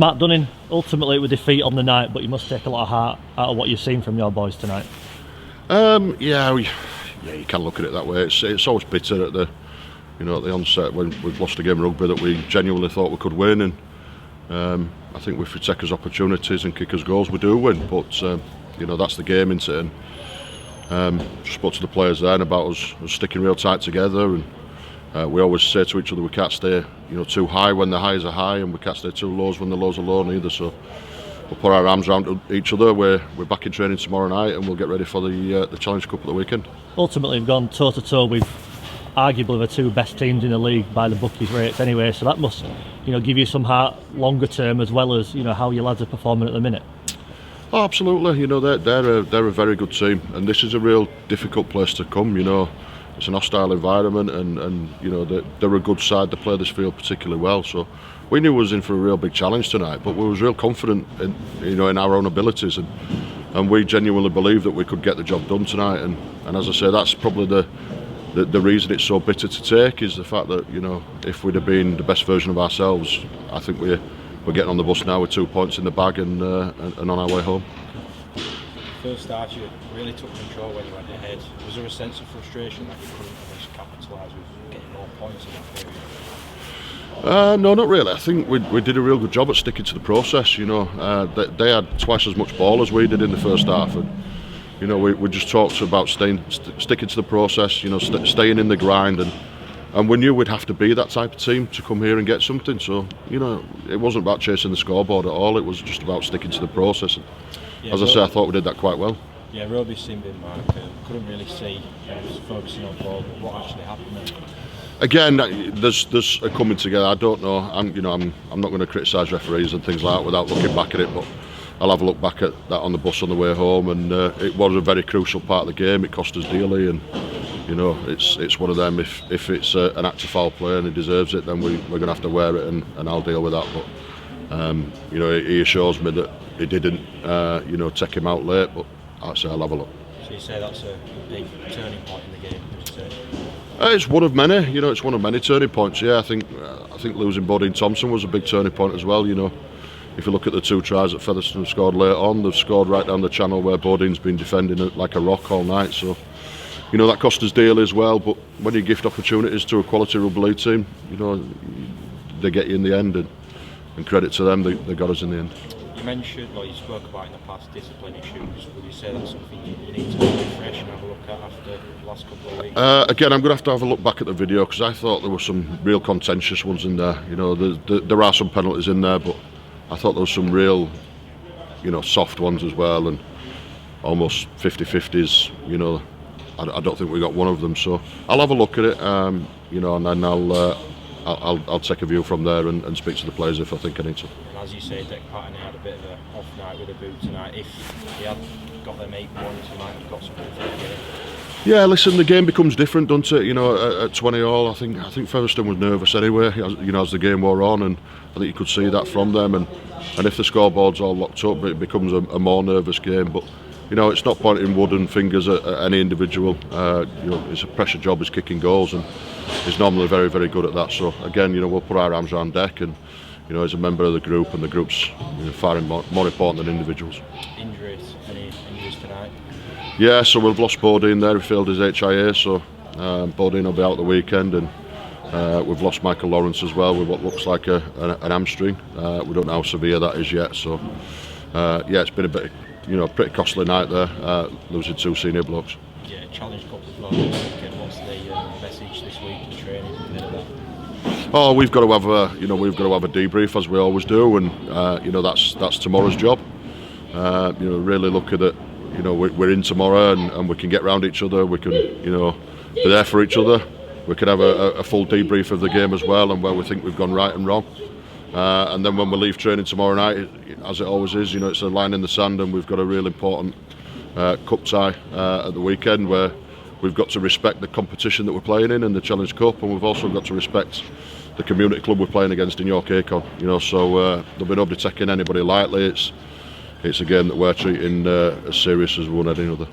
Matt Dunning, ultimately with defeat on the night, but you must take a lot of heart out of what you've seen from your boys tonight. Yeah, you can look at it that way. It's always bitter at the onset when we've lost a game of rugby that we genuinely thought we could win, and I think if we take us opportunities and kick us goals, we do win. But that's the game, isn't it? And just spoke to the players then about us sticking real tight together, and we always say to each other we can't stay too high when the highs are high, and we can't stay too low when the lows are low either. So we'll put our arms around each other. We're back in training tomorrow night, and we'll get ready for the Challenge Cup at the weekend. Ultimately, we've gone toe to toe with arguably the two best teams in the league by the bookies rates anyway, so that must give you some heart longer term, as well as how your lads are performing at the minute. Oh, absolutely. They're a very good team, and this is a real difficult place to come. It's an hostile environment, and they're a good side. They play this field particularly well, so we knew we was in for a real big challenge tonight, but we was real confident in our own abilities, and we genuinely believed that we could get the job done tonight. And as I say, that's probably the reason it's so bitter to take, is the fact that if we'd have been the best version of ourselves, I think we're getting on the bus now with 2 points in the bag and on our way home. First half, you really took control when you went ahead. Was there a sense of frustration that you couldn't capitalise with getting more points in that period? No, not really. I think we did a real good job at sticking to the process. They had twice as much ball as we did in the first half, and we just talked about sticking to the process. Staying in the grind, and we knew we'd have to be that type of team to come here and get something. So it wasn't about chasing the scoreboard at all. It was just about sticking to the process. As I say, I thought we did that quite well. Yeah, Roby seemed being marked. Couldn't really see. Was focusing on ball, but what actually happened there? Again, there's a coming together. I don't know. I'm not going to criticise referees and things like that without looking back at it. But I'll have a look back at that on the bus on the way home, and it was a very crucial part of the game. It cost us dearly, and it's one of them. If it's an act of foul play and he deserves it, then we're going to have to wear it, and I'll deal with that. But he assures me that he didn't take him out late, but I'll have a look. So you say that's a big turning point in the game, would you say? It's one of many. It's one of many turning points. Yeah, I think losing Bodine Thompson was a big turning point as well. If you look at the two tries that Featherstone scored late on, they've scored right down the channel where Bodine's been defending it like a rock all night. So that cost us dearly as well. But when you gift opportunities to a quality rugby league team, they get you in the end, and credit to them, they got us in the end. You mentioned, you spoke about in the past, discipline issues. Would you say that's something you need to refresh and have a look at after the last couple of weeks? Again, I'm going to have a look back at the video, because I thought there were some real contentious ones in there. There are some penalties in there, but I thought there was some real, soft ones as well, and almost 50-50s. I don't think we got one of them. So I'll have a look at it, and then I'll take a view from there and speak to the players if I think I need to. And as you say, Dick Patton had a bit of an off night with a boot tonight. If he had got them 8 points, he might have got something for the game. Yeah, listen, the game becomes different, doesn't it? At 20-all, I think Featherstone was nervous anyway, as the game wore on, and I think you could see that from them. And if the scoreboard's all locked up, it becomes a more nervous game. But it's not pointing wooden fingers at any individual. It's a pressure job, is kicking goals, and he's normally very, very good at that. So again, we'll put our arms around Deck, and as a member of the group, and the group's far more important than individuals. Injuries? Any injuries tonight? Yeah, so we've lost Bodine there. He failed his HIA, so Bodine will be out the weekend, and we've lost Michael Lawrence as well with what looks like an hamstring. We don't know how severe that is yet. So it's been a bit, pretty costly night there, losing 2 senior blokes. Yeah, Challenge Cup as well this weekend. What's the message this week in training from that? Oh, we've got to have a debrief, as we always do, and that's tomorrow's job. Really look at it. We're in tomorrow, and we can get round each other. We can, be there for each other. We can have a full debrief of the game as well, and where we think we've gone right and wrong. And then when we leave training tomorrow night, as it always is, it's a line in the sand, and we've got a real important cup tie at the weekend, where we've got to respect the competition that we're playing in the Challenge Cup, and we've also got to respect the community club we're playing against in York Acon. So there'll be nobody taking anybody lightly. It's a game that we're treating as serious as we would any other.